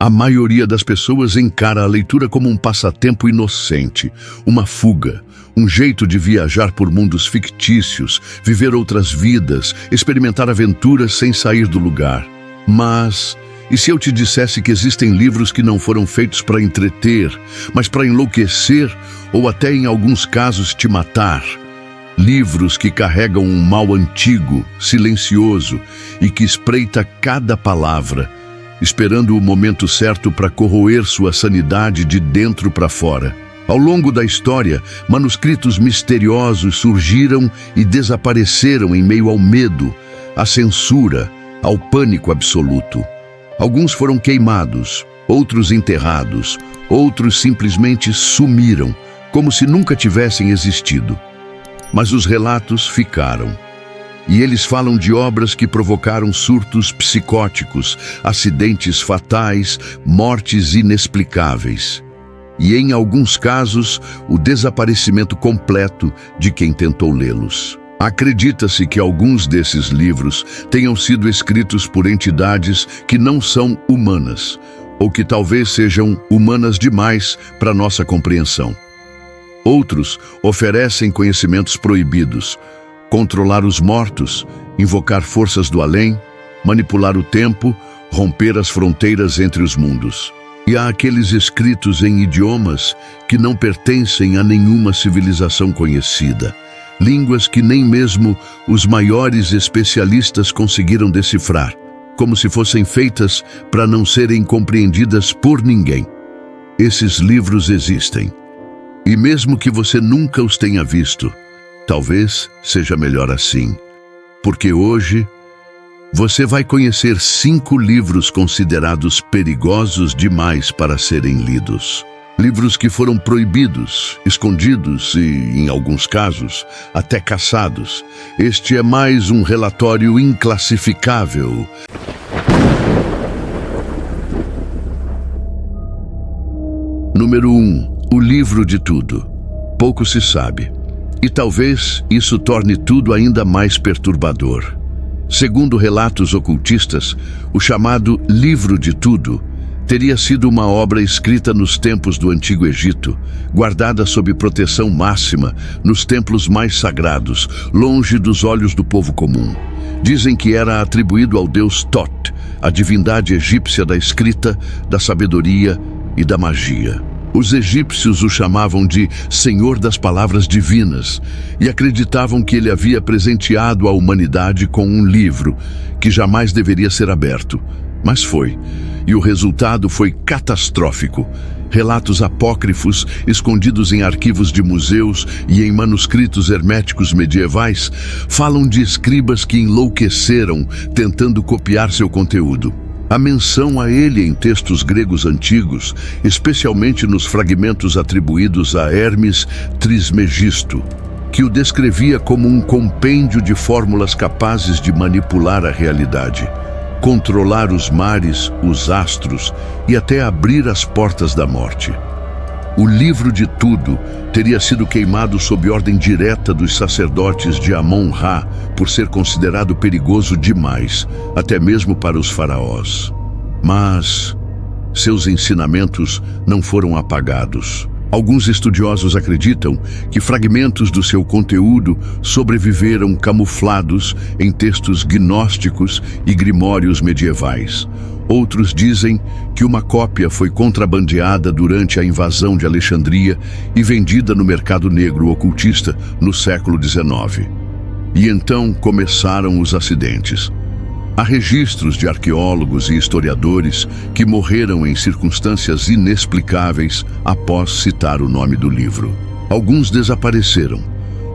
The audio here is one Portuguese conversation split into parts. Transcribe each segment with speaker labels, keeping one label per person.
Speaker 1: A maioria das pessoas encara a leitura como um passatempo inocente, uma fuga, um jeito de viajar por mundos fictícios, viver outras vidas, experimentar aventuras sem sair do lugar. Mas, e se eu te dissesse que existem livros que não foram feitos para entreter, mas para enlouquecer ou até em alguns casos te matar? Livros que carregam um mal antigo, silencioso e que espreita cada palavra, esperando o momento certo para corroer sua sanidade de dentro para fora. Ao longo da história, manuscritos misteriosos surgiram e desapareceram em meio ao medo, à censura, ao pânico absoluto. Alguns foram queimados, outros enterrados, outros simplesmente sumiram, como se nunca tivessem existido. Mas os relatos ficaram. E eles falam de obras que provocaram surtos psicóticos, acidentes fatais, mortes inexplicáveis. E, em alguns casos, o desaparecimento completo de quem tentou lê-los. Acredita-se que alguns desses livros tenham sido escritos por entidades que não são humanas, ou que talvez sejam humanas demais para nossa compreensão. Outros oferecem conhecimentos proibidos, controlar os mortos, invocar forças do além, manipular o tempo, romper as fronteiras entre os mundos. E há aqueles escritos em idiomas que não pertencem a nenhuma civilização conhecida, línguas que nem mesmo os maiores especialistas conseguiram decifrar, como se fossem feitas para não serem compreendidas por ninguém. Esses livros existem. E mesmo que você nunca os tenha visto, talvez seja melhor assim, porque hoje você vai conhecer 5 livros considerados perigosos demais para serem lidos. Livros que foram proibidos, escondidos e, em alguns casos, até caçados. Este é mais um relatório inclassificável. Número 1. O livro de tudo. Pouco se sabe. E talvez isso torne tudo ainda mais perturbador. Segundo relatos ocultistas, o chamado Livro de Tudo teria sido uma obra escrita nos tempos do Antigo Egito, guardada sob proteção máxima nos templos mais sagrados, longe dos olhos do povo comum. Dizem que era atribuído ao deus Thoth, a divindade egípcia da escrita, da sabedoria e da magia. Os egípcios o chamavam de Senhor das Palavras Divinas e acreditavam que ele havia presenteado a humanidade com um livro que jamais deveria ser aberto. Mas foi, e o resultado foi catastrófico. Relatos apócrifos, escondidos em arquivos de museus e em manuscritos herméticos medievais, falam de escribas que enlouqueceram tentando copiar seu conteúdo. A menção a ele em textos gregos antigos, especialmente nos fragmentos atribuídos a Hermes Trismegisto, que o descrevia como um compêndio de fórmulas capazes de manipular a realidade, controlar os mares, os astros e até abrir as portas da morte. O livro de tudo teria sido queimado sob ordem direta dos sacerdotes de Amon-Ra por ser considerado perigoso demais, até mesmo para os faraós. Mas seus ensinamentos não foram apagados. Alguns estudiosos acreditam que fragmentos do seu conteúdo sobreviveram camuflados em textos gnósticos e grimórios medievais. Outros dizem que uma cópia foi contrabandeada durante a invasão de Alexandria e vendida no mercado negro ocultista no século XIX. E então começaram os acidentes. Há registros de arqueólogos e historiadores que morreram em circunstâncias inexplicáveis após citar o nome do livro. Alguns desapareceram,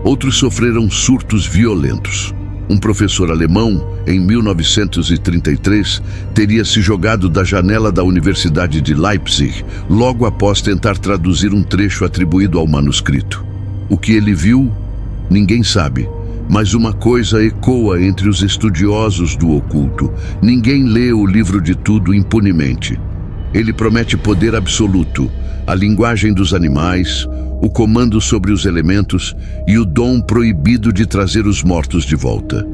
Speaker 1: outros sofreram surtos violentos. Um professor alemão, em 1933, teria se jogado da janela da Universidade de Leipzig logo após tentar traduzir um trecho atribuído ao manuscrito. O que ele viu, ninguém sabe, mas uma coisa ecoa entre os estudiosos do oculto: ninguém lê o livro de tudo impunemente. Ele promete poder absoluto, a linguagem dos animais, o comando sobre os elementos e o dom proibido de trazer os mortos de volta.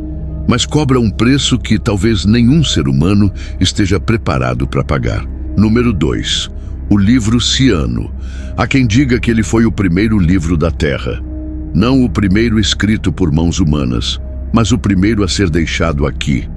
Speaker 1: Mas cobra um preço que talvez nenhum ser humano esteja preparado para pagar. Número 2. O livro Ciano. Há quem diga que ele foi o primeiro livro da Terra. Não o primeiro escrito por mãos humanas, mas o primeiro a ser deixado aqui,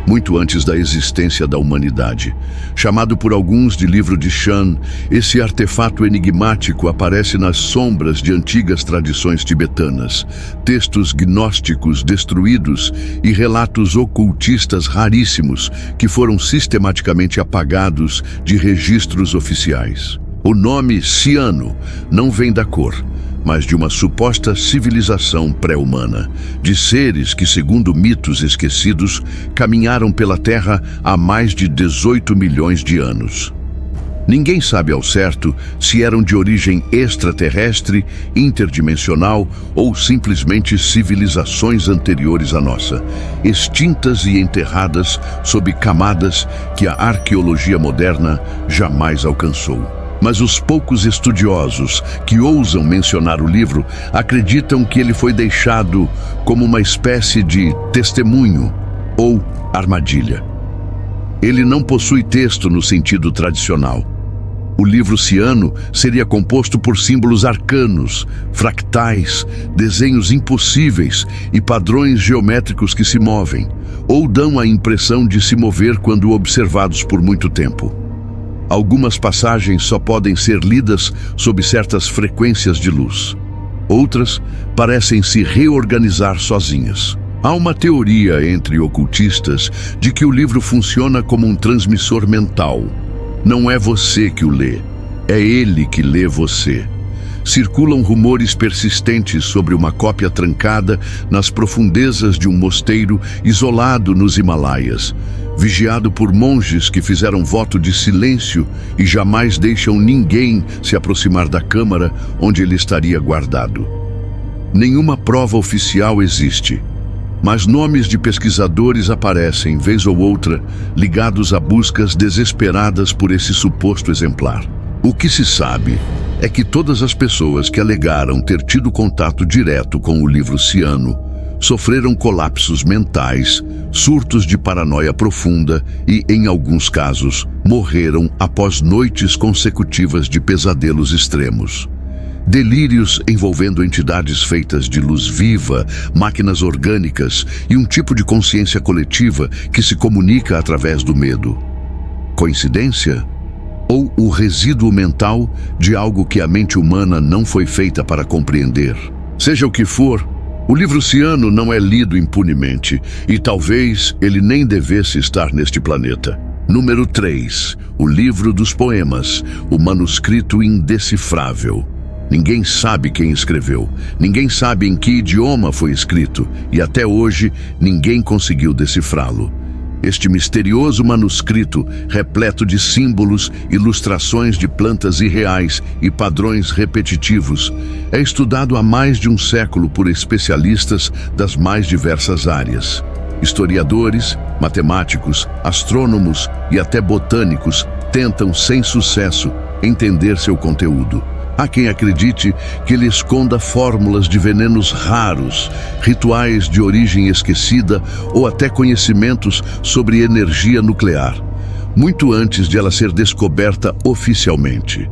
Speaker 1: muito antes da existência da humanidade. Chamado por alguns de livro de Shan, esse artefato enigmático aparece nas sombras de antigas tradições tibetanas, textos gnósticos destruídos e relatos ocultistas raríssimos que foram sistematicamente apagados de registros oficiais. O nome Ciano não vem da cor, mas de uma suposta civilização pré-humana, de seres que, segundo mitos esquecidos, caminharam pela Terra há mais de 18 milhões de anos. Ninguém sabe ao certo se eram de origem extraterrestre, interdimensional ou simplesmente civilizações anteriores à nossa, extintas e enterradas sob camadas que a arqueologia moderna jamais alcançou. Mas os poucos estudiosos que ousam mencionar o livro acreditam que ele foi deixado como uma espécie de testemunho ou armadilha. Ele não possui texto no sentido tradicional. O livro Ciano seria composto por símbolos arcanos, fractais, desenhos impossíveis e padrões geométricos que se movem, ou dão a impressão de se mover quando observados por muito tempo. Algumas passagens só podem ser lidas sob certas frequências de luz. Outras parecem se reorganizar sozinhas. Há uma teoria entre ocultistas de que o livro funciona como um transmissor mental. Não é você que o lê, é ele que lê você. Circulam rumores persistentes sobre uma cópia trancada nas profundezas de um mosteiro isolado nos Himalaias, vigiado por monges que fizeram voto de silêncio e jamais deixam ninguém se aproximar da câmara onde ele estaria guardado. Nenhuma prova oficial existe, mas nomes de pesquisadores aparecem, vez ou outra, ligados a buscas desesperadas por esse suposto exemplar. O que se sabe é que todas as pessoas que alegaram ter tido contato direto com o livro Ciano sofreram colapsos mentais, surtos de paranoia profunda e, em alguns casos, morreram após noites consecutivas de pesadelos extremos. Delírios envolvendo entidades feitas de luz viva, máquinas orgânicas e um tipo de consciência coletiva que se comunica através do medo. Coincidência? Ou o resíduo mental de algo que a mente humana não foi feita para compreender? Seja o que for, o livro Ciano não é lido impunemente e talvez ele nem devesse estar neste planeta. Número 3. O livro dos poemas, o manuscrito indecifrável. Ninguém sabe quem escreveu, ninguém sabe em que idioma foi escrito e até hoje ninguém conseguiu decifrá-lo. Este misterioso manuscrito, repleto de símbolos, ilustrações de plantas irreais e padrões repetitivos, é estudado há mais de um século por especialistas das mais diversas áreas. Historiadores, matemáticos, astrônomos e até botânicos tentam, sem sucesso, entender seu conteúdo. Há quem acredite que ele esconda fórmulas de venenos raros, rituais de origem esquecida ou até conhecimentos sobre energia nuclear, muito antes de ela ser descoberta oficialmente.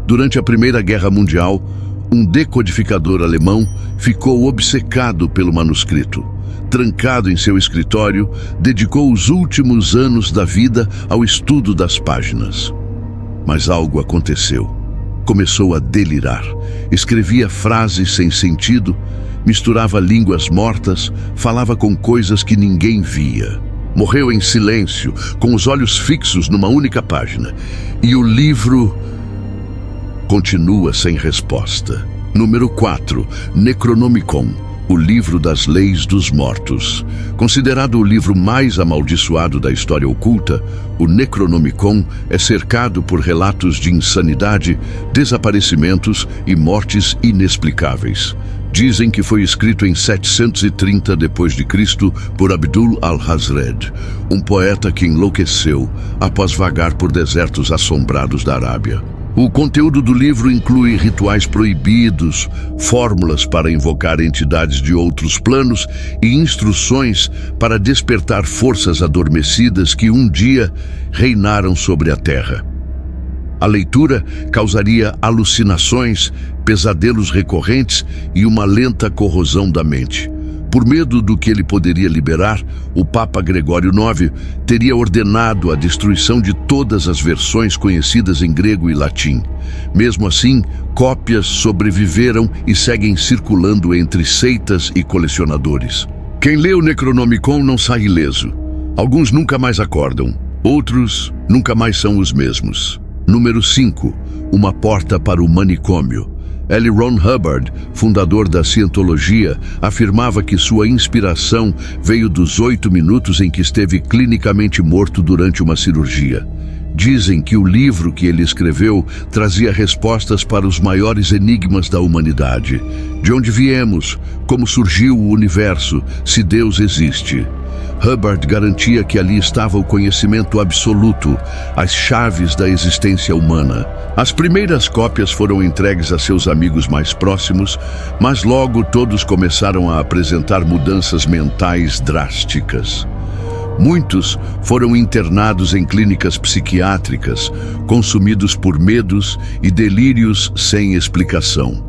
Speaker 1: Durante a Primeira Guerra Mundial, um decodificador alemão ficou obcecado pelo manuscrito. Trancado em seu escritório, dedicou os últimos anos da vida ao estudo das páginas. Mas algo aconteceu. Começou a delirar, escrevia frases sem sentido, misturava línguas mortas, falava com coisas que ninguém via. Morreu em silêncio, com os olhos fixos numa única página. E o livro continua sem resposta. Número 4. Necronomicon, o livro das leis dos mortos. Considerado o livro mais amaldiçoado da história oculta, o Necronomicon é cercado por relatos de insanidade, desaparecimentos e mortes inexplicáveis. Dizem que foi escrito em 730 d.C. por Abdul al-Hazred, um poeta que enlouqueceu após vagar por desertos assombrados da Arábia. O conteúdo do livro inclui rituais proibidos, fórmulas para invocar entidades de outros planos e instruções para despertar forças adormecidas que um dia reinaram sobre a Terra. A leitura causaria alucinações, pesadelos recorrentes e uma lenta corrosão da mente. Por medo do que ele poderia liberar, o Papa Gregório IX teria ordenado a destruição de todas as versões conhecidas em grego e latim. Mesmo assim, cópias sobreviveram e seguem circulando entre seitas e colecionadores. Quem lê o Necronomicon não sai ileso. Alguns nunca mais acordam, outros nunca mais são os mesmos. Número 5. Uma porta para o manicômio. L. Ron Hubbard, fundador da Cientologia, afirmava que sua inspiração veio dos 8 minutos em que esteve clinicamente morto durante uma cirurgia. Dizem que o livro que ele escreveu trazia respostas para os maiores enigmas da humanidade. De onde viemos? Como surgiu o universo? Se Deus existe? Hubbard garantia que ali estava o conhecimento absoluto, as chaves da existência humana. As primeiras cópias foram entregues a seus amigos mais próximos, mas logo todos começaram a apresentar mudanças mentais drásticas. Muitos foram internados em clínicas psiquiátricas, consumidos por medos e delírios sem explicação.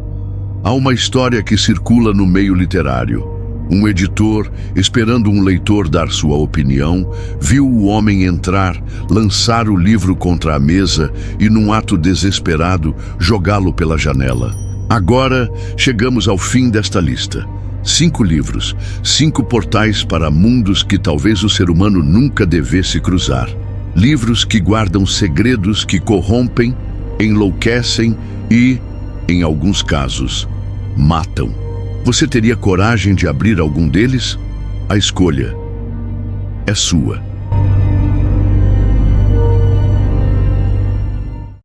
Speaker 1: Há uma história que circula no meio literário. Um editor, esperando um leitor dar sua opinião, viu o homem entrar, lançar o livro contra a mesa e, num ato desesperado, jogá-lo pela janela. Agora chegamos ao fim desta lista. 5 livros, 5 portais para mundos que talvez o ser humano nunca devesse cruzar. Livros que guardam segredos que corrompem, enlouquecem e, em alguns casos, matam. Você teria coragem de abrir algum deles? A escolha é sua.